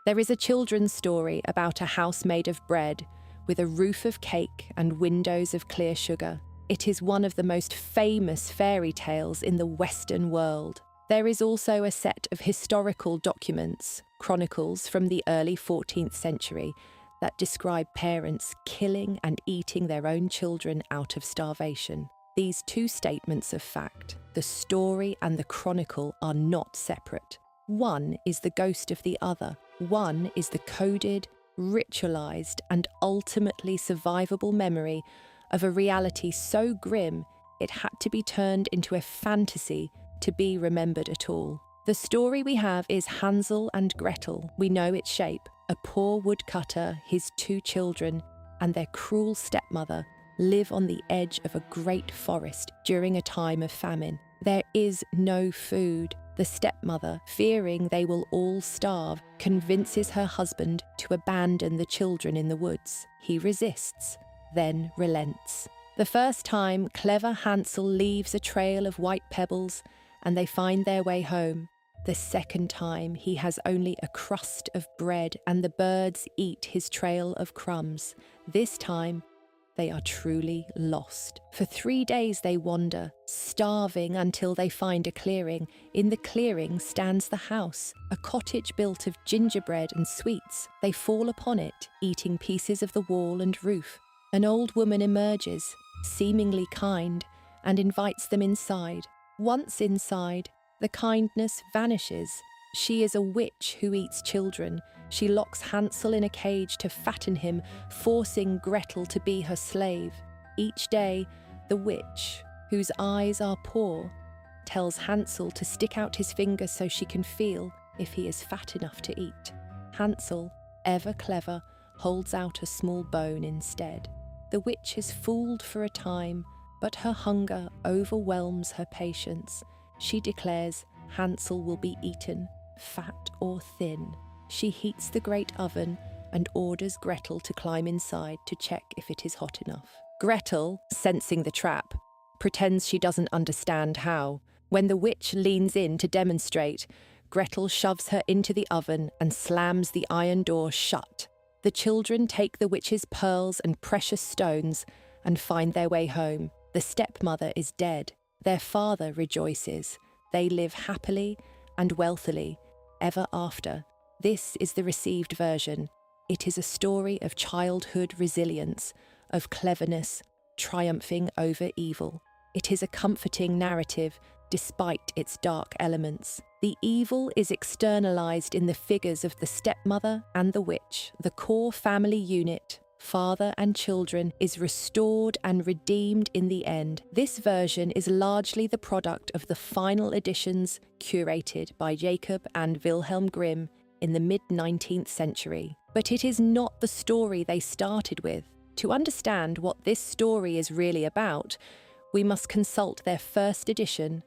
There is a children's story about a house made of bread, with a roof of cake and windows of clear sugar. It is one of the most famous fairy tales in the Western world. There is also a set of historical documents, chronicles from the early 14th century, that describe parents killing and eating their own children out of starvation. These two statements of fact, the story and the chronicle, are not separate. One is the ghost of the other. One is the coded, ritualized, and ultimately survivable memory of a reality so grim it had to be turned into a fantasy to be remembered at all. The story we have is Hansel and Gretel. We know its shape: a poor woodcutter, his two children, and their cruel stepmother live on the edge of a great forest during a time of famine. There is no food. The stepmother, fearing they will all starve, convinces her husband to abandon the children in the woods. He resists, then relents. The first time, clever Hansel leaves a trail of white pebbles, and they find their way home. The second time, he has only a crust of bread, and the birds eat his trail of crumbs. This time, they are truly lost. For 3 days they wander, starving until they find a clearing. In the clearing stands the house, a cottage built of gingerbread and sweets. They fall upon it, eating pieces of the wall and roof. An old woman emerges, seemingly kind, and invites them inside. Once inside, the kindness vanishes. She is a witch who eats children. She locks Hansel in a cage to fatten him, forcing Gretel to be her slave. Each day, the witch, whose eyes are poor, tells Hansel to stick out his finger so she can feel if he is fat enough to eat. Hansel, ever clever, holds out a small bone instead. The witch is fooled for a time, but her hunger overwhelms her patience. She declares Hansel will be eaten, fat or thin. She heats the great oven and orders Gretel to climb inside to check if it is hot enough. Gretel, sensing the trap, pretends she doesn't understand how. When the witch leans in to demonstrate, Gretel shoves her into the oven and slams the iron door shut. The children take the witch's pearls and precious stones and find their way home. The stepmother is dead. Their father rejoices. They live happily and wealthily ever after. This is the received version. It is a story of childhood resilience, of cleverness triumphing over evil. It is a comforting narrative despite its dark elements. The evil is externalized in the figures of the stepmother and the witch. The core family unit, father and children, is restored and redeemed in the end. This version is largely the product of the final editions curated by Jacob and Wilhelm Grimm in the mid-19th century. But it is not the story they started with. To understand what this story is really about, we must consult their first edition,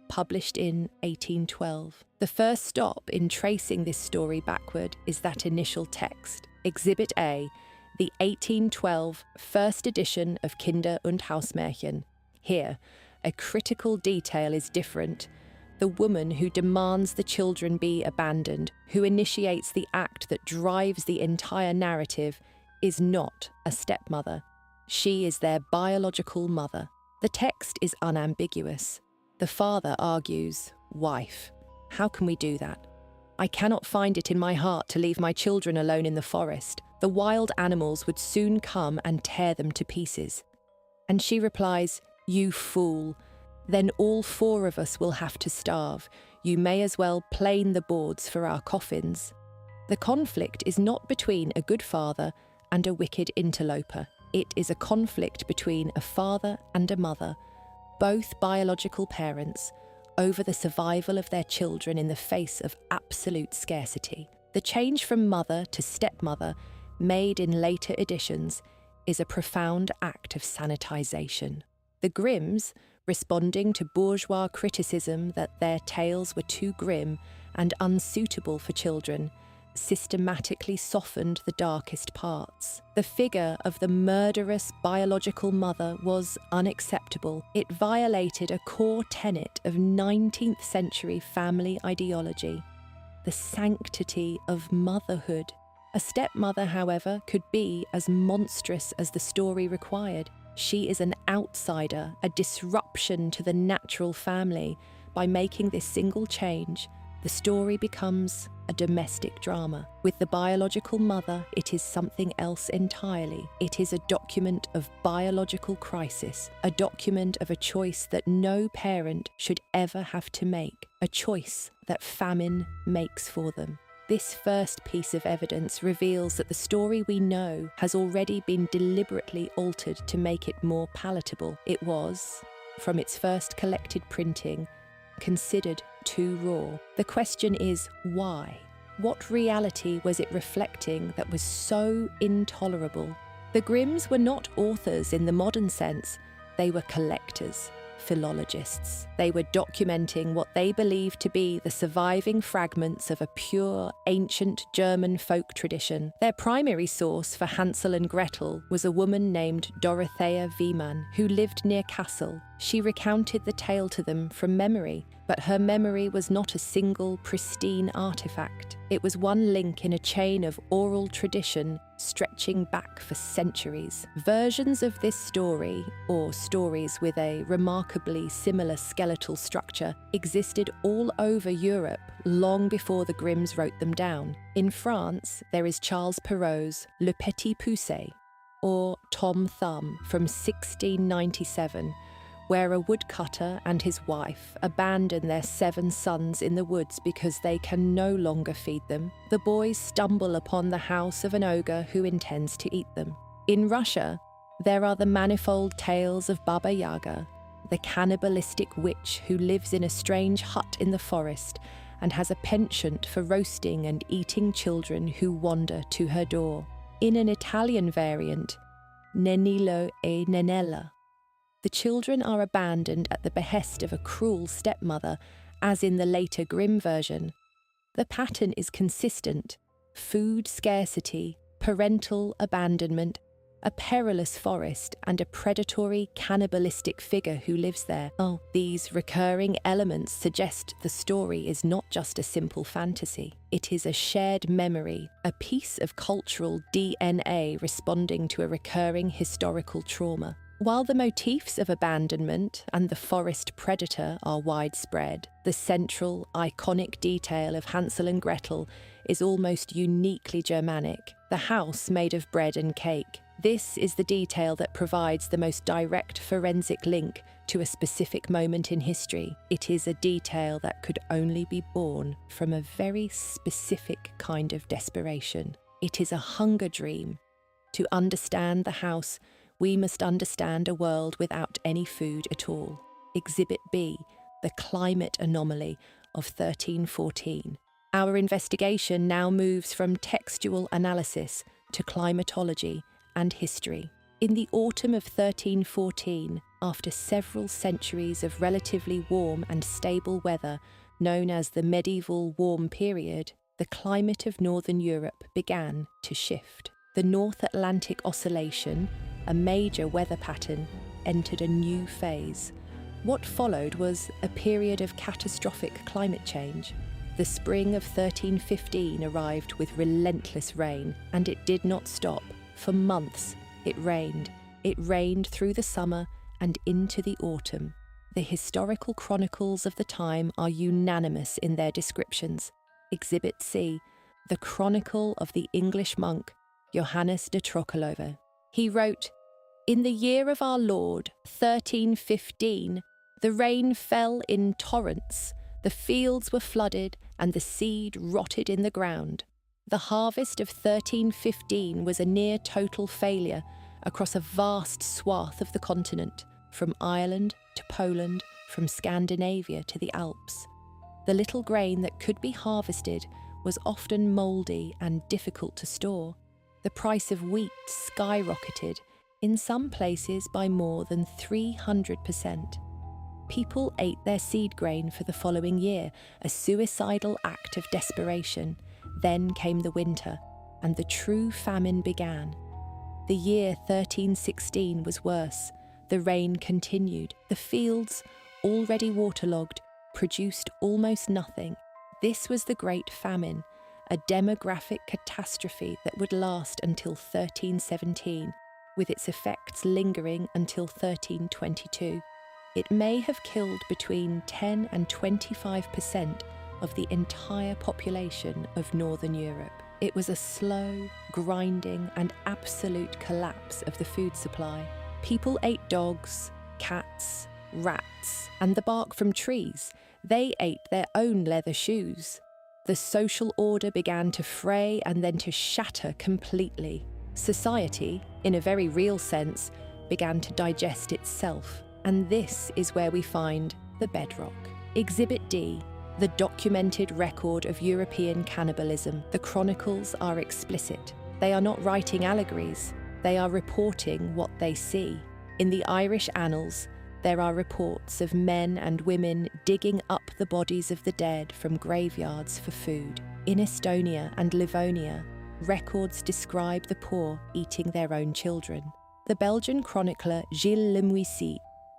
published in 1812. The first stop in tracing this story backward is that initial text, Exhibit A, the 1812 first edition of Kinder- und Hausmärchen. Here, a critical detail is different. The woman who demands the children be abandoned, who initiates the act that drives the entire narrative, is not a stepmother. She is their biological mother. The text is unambiguous. The father argues, "Wife, how can we do that? I cannot find it in my heart to leave my children alone in the forest. The wild animals would soon come and tear them to pieces." And she replies, "You fool. Then all 4 of us will have to starve. You may as well plane the boards for our coffins." The conflict is not between a good father and a wicked interloper. It is a conflict between a father and a mother, both biological parents, over the survival of their children in the face of absolute scarcity. The change from mother to stepmother, made in later editions, is a profound act of sanitization. The Grimms, responding to bourgeois criticism that their tales were too grim and unsuitable for children, systematically softened the darkest parts. The figure of the murderous biological mother was unacceptable. It violated a core tenet of 19th century family ideology. the sanctity of motherhood. A stepmother, however, could be as monstrous as the story required. She is an outsider, a disruption to the natural family. By making this single change, the story becomes a domestic drama. With the biological mother, it is something else entirely. It is a document of biological crisis, a document of a choice that no parent should ever have to make, a choice that famine makes for them. This first piece of evidence reveals that the story we know has already been deliberately altered to make it more palatable. It was, from its first collected printing, considered too raw. The question is, why? What reality was it reflecting that was so intolerable? The Grimms were not authors in the modern sense, they were collectors, philologists. They were documenting what they believed to be the surviving fragments of a pure, ancient German folk tradition. Their primary source for Hansel and Gretel was a woman named Dorothea Wiemann, who lived near Kassel. She recounted the tale to them from memory, but her memory was not a single, pristine artifact. It was one link in a chain of oral tradition stretching back for centuries. Versions of this story, or stories with a remarkably similar skeletal structure, existed all over Europe long before the Grimms wrote them down. In France, there is Charles Perrault's Le Petit Poucet, or Tom Thumb, from 1697, where a woodcutter and his wife abandon their 7 sons in the woods because they can no longer feed them. The boys stumble upon the house of an ogre who intends to eat them. In Russia, there are the manifold tales of Baba Yaga, the cannibalistic witch who lives in a strange hut in the forest and has a penchant for roasting and eating children who wander to her door. In an Italian variant, Nenilo e Nenella, the children are abandoned at the behest of a cruel stepmother, as in the later Grimm version. The pattern is consistent: food scarcity, parental abandonment, a perilous forest, and a predatory, cannibalistic figure who lives there. These recurring elements suggest the story is not just a simple fantasy. It is a shared memory, a piece of cultural DNA responding to a recurring historical trauma. While the motifs of abandonment and the forest predator are widespread, the central, iconic detail of Hansel and Gretel is almost uniquely Germanic: the house made of bread and cake. This is the detail that provides the most direct forensic link to a specific moment in history. It is a detail that could only be born from a very specific kind of desperation. It is a hunger dream. To understand the house, we must understand a world without any food at all. Exhibit B, the climate anomaly of 1314. Our investigation now moves from textual analysis to climatology and history. In the autumn of 1314, after several centuries of relatively warm and stable weather, known as the medieval warm period, the climate of Northern Europe began to shift. The North Atlantic Oscillation, a major weather pattern, entered a new phase. What followed was a period of catastrophic climate change. The spring of 1315 arrived with relentless rain, and it did not stop. For months, it rained. It rained through the summer and into the autumn. The historical chronicles of the time are unanimous in their descriptions. Exhibit C, the chronicle of the English monk Johannes de Trockelove. He wrote, "In the year of our Lord, 1315, the rain fell in torrents, the fields were flooded, and the seed rotted in the ground. The harvest of 1315 was a near total failure across a vast swath of the continent, from Ireland to Poland, from Scandinavia to the Alps. The little grain that could be harvested was often mouldy and difficult to store. The price of wheat skyrocketed, in some places by more than 300%. People ate their seed grain for the following year, a suicidal act of desperation. Then came the winter, and the true famine began. The year 1316 was worse. The rain continued. The fields, already waterlogged, produced almost nothing. This was the Great Famine, a demographic catastrophe that would last until 1317, with its effects lingering until 1322. It may have killed between 10 and 25% of the entire population of Northern Europe. It was a slow, grinding, and absolute collapse of the food supply. People ate dogs, cats, rats, and the bark from trees. They ate their own leather shoes. The social order began to fray and then to shatter completely. Society, in a very real sense, began to digest itself. And this is where we find the bedrock. Exhibit D, the documented record of European cannibalism. The chronicles are explicit. They are not writing allegories. They are reporting what they see. In the Irish annals, there are reports of men and women digging up the bodies of the dead from graveyards for food. In Estonia and Livonia, records describe the poor eating their own children. The Belgian chronicler Gilles Lemoissy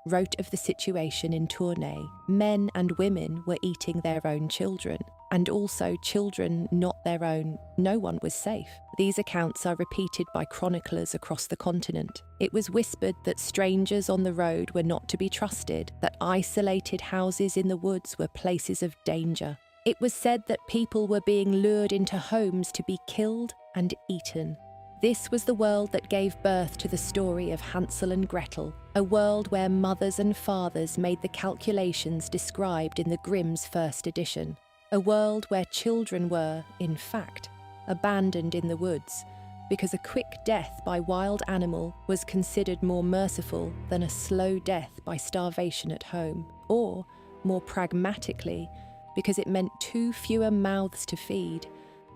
wrote of the situation in Tournai. Men and women were eating their own children, and also children not their own. No one was safe. These accounts are repeated by chroniclers across the continent. It was whispered that strangers on the road were not to be trusted, that isolated houses in the woods were places of danger. It was said that people were being lured into homes to be killed and eaten. This was the world that gave birth to the story of Hansel and Gretel, a world where mothers and fathers made the calculations described in the Grimm's first edition, a world where children were, in fact, abandoned in the woods, because a quick death by wild animal was considered more merciful than a slow death by starvation at home, or, more pragmatically, because it meant too fewer mouths to feed,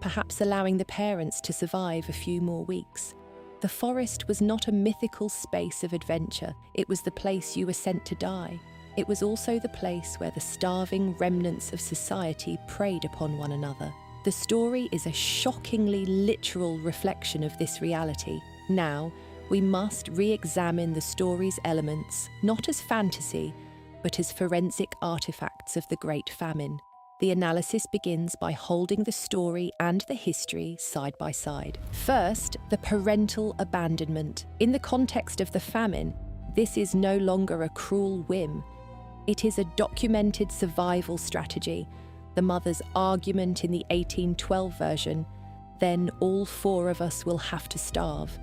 perhaps allowing the parents to survive a few more weeks. The forest was not a mythical space of adventure. It was the place you were sent to die. It was also the place where the starving remnants of society preyed upon one another. The story is a shockingly literal reflection of this reality. Now, we must re-examine the story's elements, not as fantasy, but as forensic artifacts of the Great Famine. The analysis begins by holding the story and the history side by side. First, the parental abandonment. In the context of the famine, this is no longer a cruel whim. It is a documented survival strategy. The mother's argument in the 1812 version, "Then all four of us will have to starve,"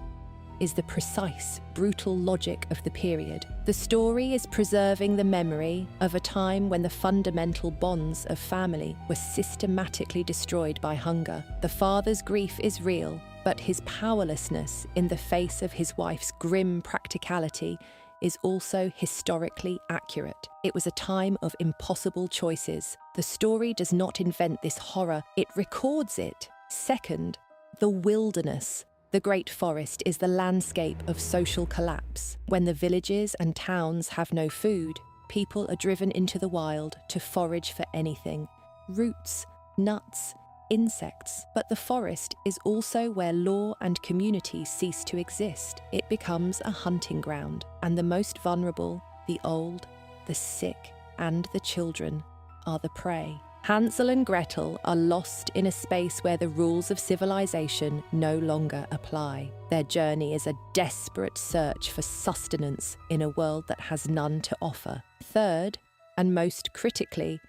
is the precise, brutal logic of the period. The story is preserving the memory of a time when the fundamental bonds of family were systematically destroyed by hunger. The father's grief is real, but his powerlessness in the face of his wife's grim practicality is also historically accurate. It was a time of impossible choices. The story does not invent this horror, it records it. Second, the wilderness. The Great Forest is the landscape of social collapse. When the villages and towns have no food, people are driven into the wild to forage for anything: roots, nuts, insects. But the forest is also where law and community cease to exist. It becomes a hunting ground, and the most vulnerable, the old, the sick, and the children, are the prey. Hansel and Gretel are lost in a space where the rules of civilization no longer apply. Their journey is a desperate search for sustenance in a world that has none to offer. Third, and most critically,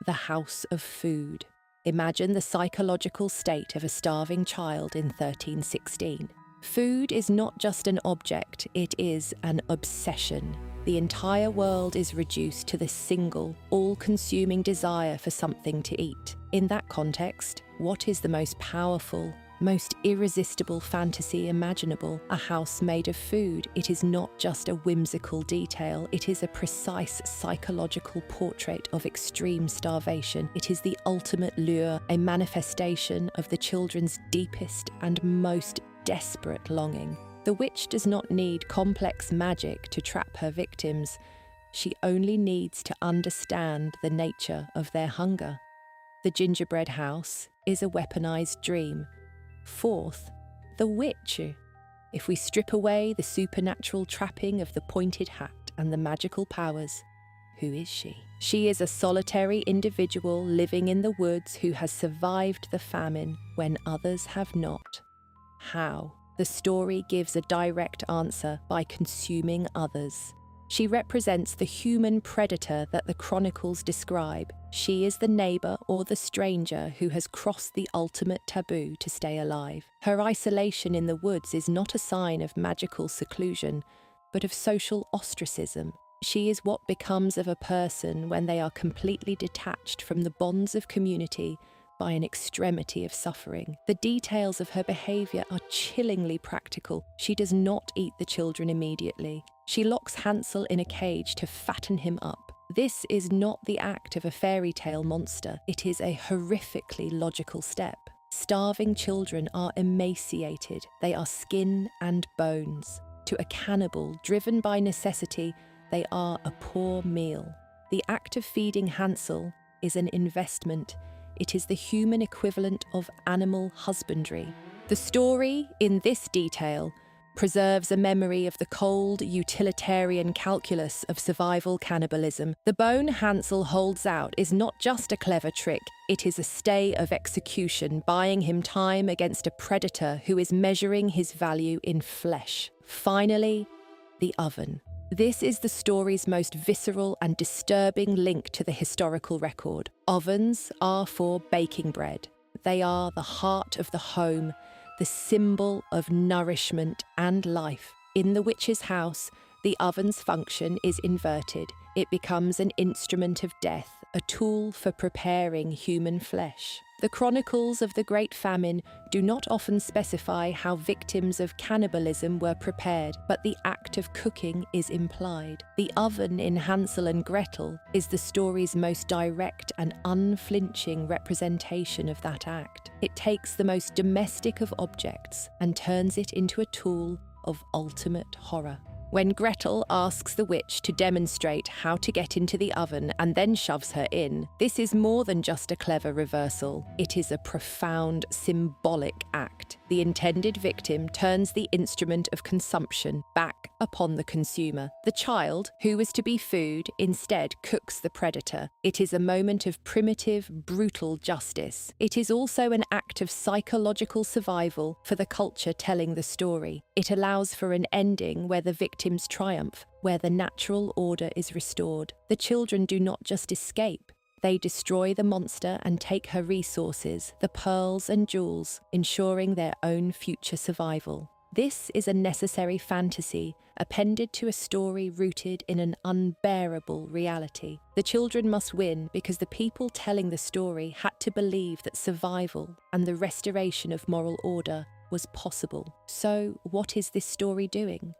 the house of food. Imagine the psychological state of a starving child in 1316. Food is not just an object, it is an obsession. The entire world is reduced to the single, all-consuming desire for something to eat. In that context, what is the most powerful, most irresistible fantasy imaginable? A house made of food. It is not just a whimsical detail, it is a precise psychological portrait of extreme starvation. It is the ultimate lure, a manifestation of the children's deepest and most desperate longing. The witch does not need complex magic to trap her victims. She only needs to understand the nature of their hunger. The gingerbread house is a weaponized dream. Fourth, the witch. If we strip away the supernatural trapping of the pointed hat and the magical powers, Who is she? She is a solitary individual living in the woods who has survived the famine when others have not. How? The story gives a direct answer: by consuming others. She represents the human predator that the chronicles describe. She is the neighbour or the stranger who has crossed the ultimate taboo to stay alive. Her isolation in the woods is not a sign of magical seclusion, but of social ostracism. She is what becomes of a person when they are completely detached from the bonds of community by an extremity of suffering. The details of her behaviour are chillingly practical. She does not eat the children immediately. She locks Hansel in a cage to fatten him up. This is not the act of a fairy tale monster. It is a horrifically logical step. Starving children are emaciated. They are skin and bones. To a cannibal driven by necessity, they are a poor meal. The act of feeding Hansel is an investment. It is the human equivalent of animal husbandry. The story, in this detail, preserves a memory of the cold, utilitarian calculus of survival cannibalism. The bone Hansel holds out is not just a clever trick, it is a stay of execution, buying him time against a predator who is measuring his value in flesh. Finally, the oven. This is the story's most visceral and disturbing link to the historical record. Ovens are for baking bread. They are the heart of the home, the symbol of nourishment and life. In the witch's house, the oven's function is inverted. It becomes an instrument of death, a tool for preparing human flesh. The chronicles of the Great Famine do not often specify how victims of cannibalism were prepared, but the act of cooking is implied. The oven in Hansel and Gretel is the story's most direct and unflinching representation of that act. It takes the most domestic of objects and turns it into a tool of ultimate horror. When Gretel asks the witch to demonstrate how to get into the oven and then shoves her in, this is more than just a clever reversal. It is a profound symbolic act. The intended victim turns the instrument of consumption back upon the consumer. The child, who is to be food, instead cooks the predator. It is a moment of primitive, brutal justice. It is also an act of psychological survival for the culture telling the story. It allows for an ending where the victims triumph, where the natural order is restored. The children do not just escape. They destroy the monster and take her resources, the pearls and jewels, ensuring their own future survival. This is a necessary fantasy, appended to a story rooted in an unbearable reality. The children must win because the people telling the story had to believe that survival and the restoration of moral order was possible. So, what is this story doing?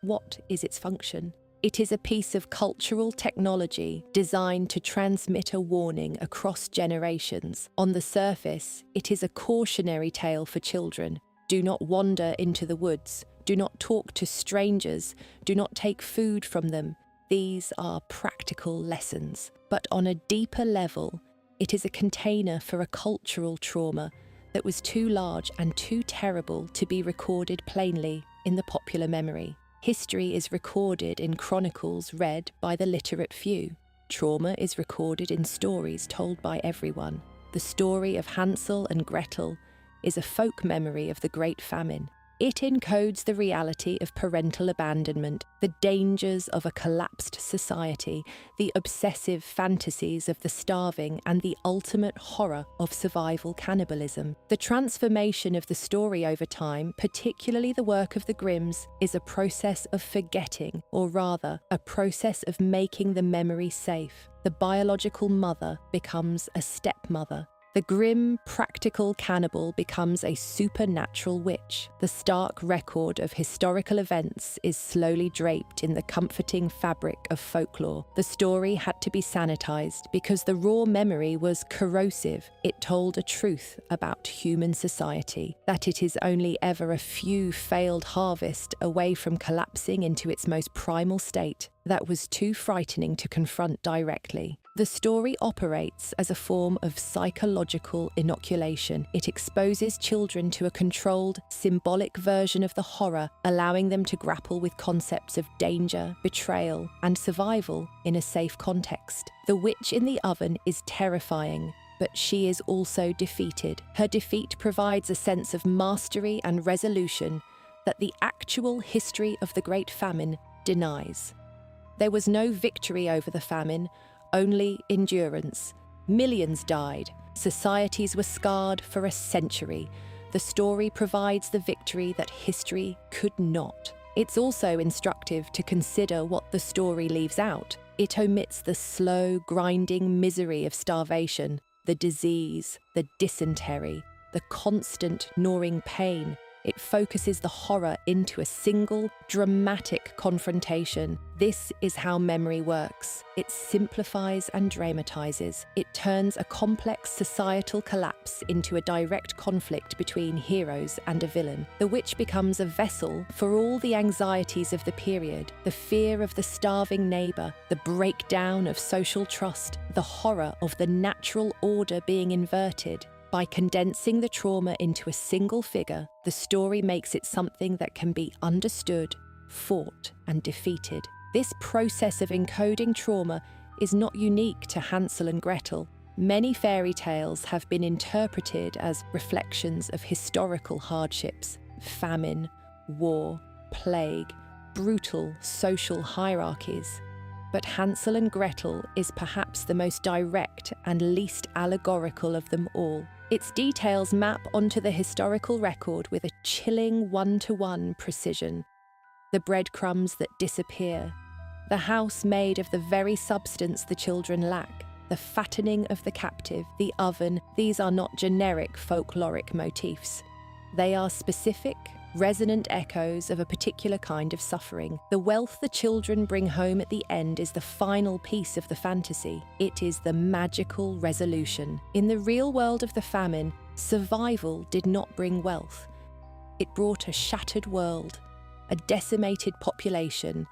What is its function? It is a piece of cultural technology designed to transmit a warning across generations. On the surface, it is a cautionary tale for children. Do not wander into the woods. Do not talk to strangers. Do not take food from them. These are practical lessons. But on a deeper level, it is a container for a cultural trauma that was too large and too terrible to be recorded plainly in the popular memory. History is recorded in chronicles read by the literate few. Trauma is recorded in stories told by everyone. The story of Hansel and Gretel is a folk memory of the Great Famine. It encodes the reality of parental abandonment, the dangers of a collapsed society, the obsessive fantasies of the starving, and the ultimate horror of survival cannibalism. The transformation of the story over time, particularly the work of the Grimms, is a process of forgetting, or rather, a process of making the memory safe. The biological mother becomes a stepmother. The grim, practical cannibal becomes a supernatural witch. The stark record of historical events is slowly draped in the comforting fabric of folklore. The story had to be sanitized because the raw memory was corrosive. It told a truth about human society, that it is only ever a few failed harvests away from collapsing into its most primal state that was too frightening to confront directly. The story operates as a form of psychological inoculation. It exposes children to a controlled, symbolic version of the horror, allowing them to grapple with concepts of danger, betrayal, and survival in a safe context. The witch in the oven is terrifying, but she is also defeated. Her defeat provides a sense of mastery and resolution that the actual history of the Great Famine denies. There was no victory over the famine, only endurance. Millions died. Societies were scarred for a century. The story provides the victory that history could not. It's also instructive to consider what the story leaves out. It omits the slow, grinding misery of starvation, the disease, the dysentery, the constant gnawing pain. It focuses the horror into a single, dramatic confrontation. This is how memory works. It simplifies and dramatizes. It turns a complex societal collapse into a direct conflict between heroes and a villain. The witch becomes a vessel for all the anxieties of the period, the fear of the starving neighbour, the breakdown of social trust, the horror of the natural order being inverted. By condensing the trauma into a single figure, the story makes it something that can be understood, fought, and defeated. This process of encoding trauma is not unique to Hansel and Gretel. Many fairy tales have been interpreted as reflections of historical hardships, famine, war, plague, brutal social hierarchies. But Hansel and Gretel is perhaps the most direct and least allegorical of them all. Its details map onto the historical record with a chilling one-to-one precision. The breadcrumbs that disappear, the house made of the very substance the children lack, the fattening of the captive, the oven, these are not generic folkloric motifs. They are specific, resonant echoes of a particular kind of suffering. The wealth the children bring home at the end is the final piece of the fantasy. It is the magical resolution. In the real world of the famine, survival did not bring wealth. It brought a shattered world, a decimated population,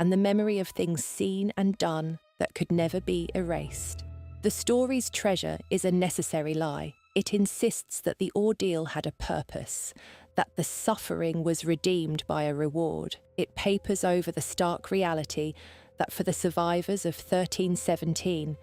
and the memory of things seen and done that could never be erased. The story's treasure is a necessary lie. It insists that the ordeal had a purpose, that the suffering was redeemed by a reward. It papers over the stark reality that for the survivors of 1317,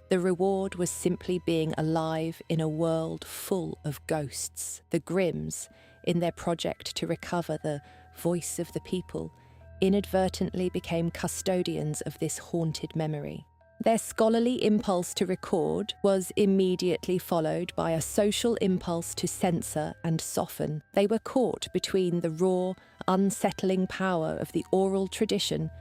the reward was simply being alive in a world full of ghosts. The Grimms, in their project to recover the voice of the people, inadvertently became custodians of this haunted memory. Their scholarly impulse to record was immediately followed by a social impulse to censor and soften. They were caught between the raw, unsettling power of the oral tradition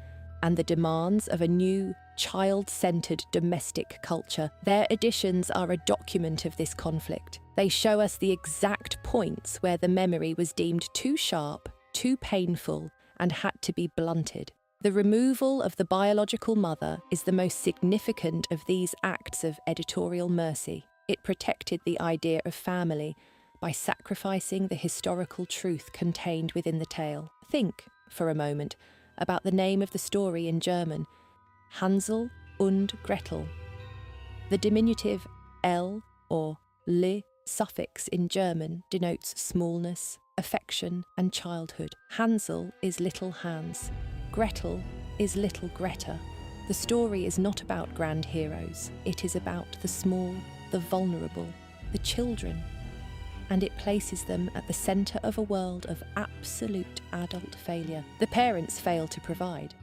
and the demands of a new, child-centered domestic culture. Their editions are a document of this conflict. They show us the exact points where the memory was deemed too sharp, too painful, and had to be blunted. The removal of the biological mother is the most significant of these acts of editorial mercy. It protected the idea of family by sacrificing the historical truth contained within the tale. Think, for a moment, about the name of the story in German, Hansel und Gretel. The diminutive L or le suffix in German denotes smallness, affection, and childhood. Hansel is little Hans. Gretel is little Greta. The story is not about grand heroes. It is about the small, the vulnerable, the children. And it places them at the centre of a world of absolute adult failure. The parents fail to provide.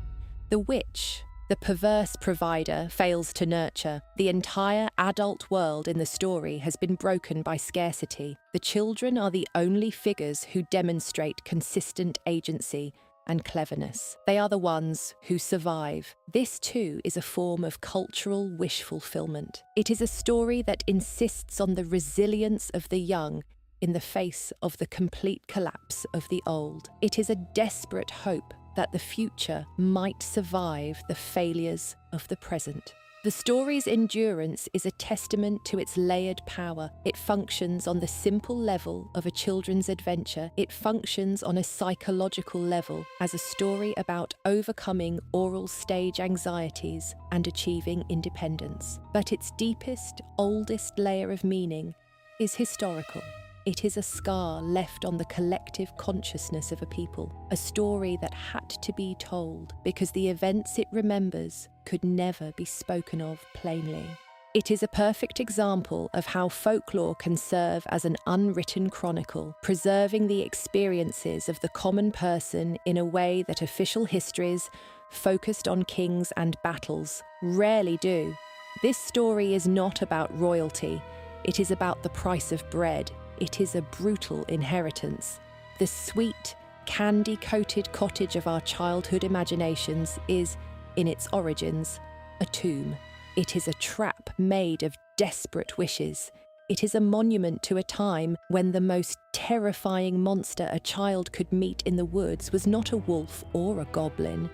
The witch, the perverse provider, fails to nurture. The entire adult world in the story has been broken by scarcity. The children are the only figures who demonstrate consistent agency and cleverness. They are the ones who survive. This too is a form of cultural wish fulfillment. It is a story that insists on the resilience of the young in the face of the complete collapse of the old. It is a desperate hope that the future might survive the failures of the present. The story's endurance is a testament to its layered power. It functions on the simple level of a children's adventure. It functions on a psychological level as a story about overcoming oral stage anxieties and achieving independence. But its deepest, oldest layer of meaning is historical. It is a scar left on the collective consciousness of a people, a story that had to be told because the events it remembers could never be spoken of plainly. It is a perfect example of how folklore can serve as an unwritten chronicle, preserving the experiences of the common person in a way that official histories, focused on kings and battles, rarely do. This story is not about royalty. It is about the price of bread. It is a brutal inheritance. The sweet, candy-coated cottage of our childhood imaginations is, in its origins, a tomb. It is a trap made of desperate wishes. It is a monument to a time when the most terrifying monster a child could meet in the woods was not a wolf or a goblin,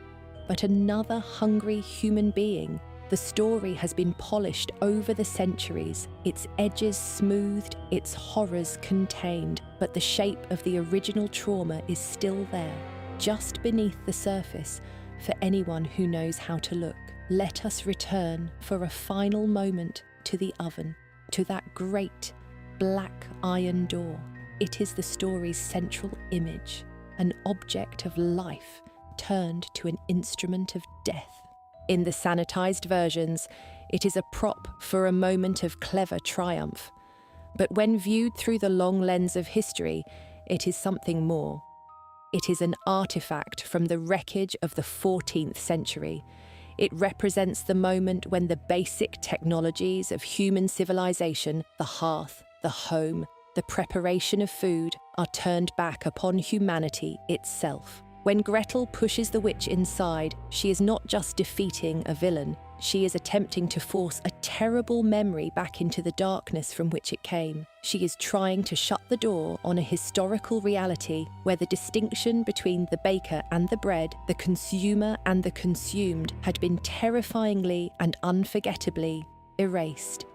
but another hungry human being. The story has been polished over the centuries, its edges smoothed, its horrors contained, but the shape of the original trauma is still there, just beneath the surface, for anyone who knows how to look. Let us return for a final moment to the oven, to that great black iron door. It is the story's central image, an object of life turned to an instrument of death. In the sanitized versions, it is a prop for a moment of clever triumph. But when viewed through the long lens of history, it is something more. It is an artifact from the wreckage of the 14th century. It represents the moment when the basic technologies of human civilization, the hearth, the home, the preparation of food, are turned back upon humanity itself. When Gretel pushes the witch inside, she is not just defeating a villain, she is attempting to force a terrible memory back into the darkness from which it came. She is trying to shut the door on a historical reality where the distinction between the baker and the bread, the consumer and the consumed, had been terrifyingly and unforgettably erased.